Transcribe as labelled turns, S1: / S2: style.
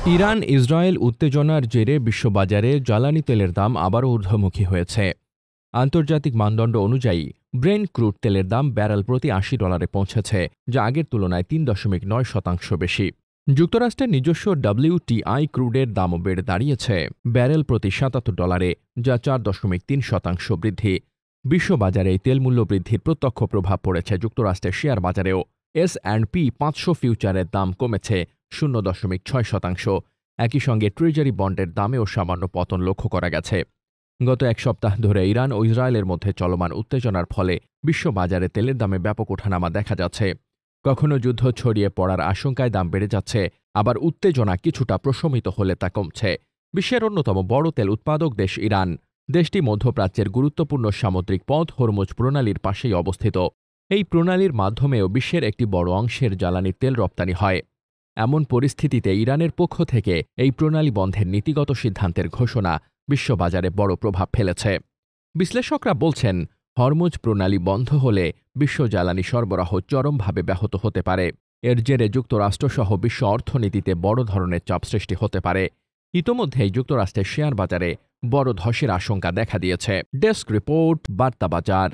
S1: Iran Israel উত্তেজনার জেরে বিশ্ববাজারে জ্বালানি তেলের দাম আবারও ঊর্ধ্বমুখী হয়েছে। আন্তর্জাতিক মানদণ্ড অনুযায়ী ব্রেন্ট ক্রুড তেলের দাম ব্যারেল প্রতি $৮০ পৌঁছেছে, যা আগের তুলনায় ৩.৯% বেশি। যুক্তরাষ্ট্রের নিজস্ব WTI ক্রুডের দামও বেড়ে দাঁড়িয়েছে ব্যারেল প্রতি $৭৭, যা ৪.৩% বৃদ্ধি। বিশ্ববাজারে এই তেল মূল্য বৃদ্ধির প্রত্যক্ষ প্রভাব পড়েছে যুক্তরাষ্ট্রের শেয়ার বাজারেও। S&P 500 ফিউচারের দাম কমেছে 0.৬%। একই সঙ্গে ট্রেজারি বন্ডের দামেও সামান্য পতন লক্ষ্য করা গেছে। গত এক সপ্তাহ ধরে ইরান ও ইসরায়েলের মধ্যে চলমান উত্তেজনার ফলে বিশ্ববাজারে তেলের দামে ব্যাপক ওঠানামা দেখা যাচ্ছে। কখনো যুদ্ধ ছড়িয়ে পড়ার আশঙ্কায় দাম বেড়ে যাচ্ছে, আবার উত্তেজনা কিছুটা প্রশমিত হলে তা কমছে। বিশ্বের অন্যতম বড় তেল উৎপাদক দেশ ইরান। দেশটি মধ্যপ্রাচ্যের গুরুত্বপূর্ণ সামুদ্রিক পথ হরমুজ প্রণালীর পাশেই অবস্থিত। এই প্রণালীর মাধ্যমেও বিশ্বের একটি বড় অংশের জ্বালানি তেল রপ্তানি হয়। এমন পরিস্থিতিতে ইরানের পক্ষ থেকে এই প্রণালী বন্ধের নীতিগত সিদ্ধান্তের ঘোষণা বিশ্ববাজারে বড় প্রভাব ফেলেছে। বিশ্লেষকরা বলছেন, হরমুজ প্রণালী বন্ধ হলে বিশ্ব জ্বালানি সরবরাহ চরমভাবে ব্যাহত হতে পারে। এর জেরে যুক্তরাষ্ট্রসহ বিশ্ব অর্থনীতিতে বড় ধরনের চাপ সৃষ্টি হতে পারে। ইতোমধ্যেই যুক্তরাষ্ট্রের শেয়ার বাজারে বড় ধসের আশঙ্কা দেখা দিয়েছে। ডেস্ক রিপোর্ট, বার্তা বাজার।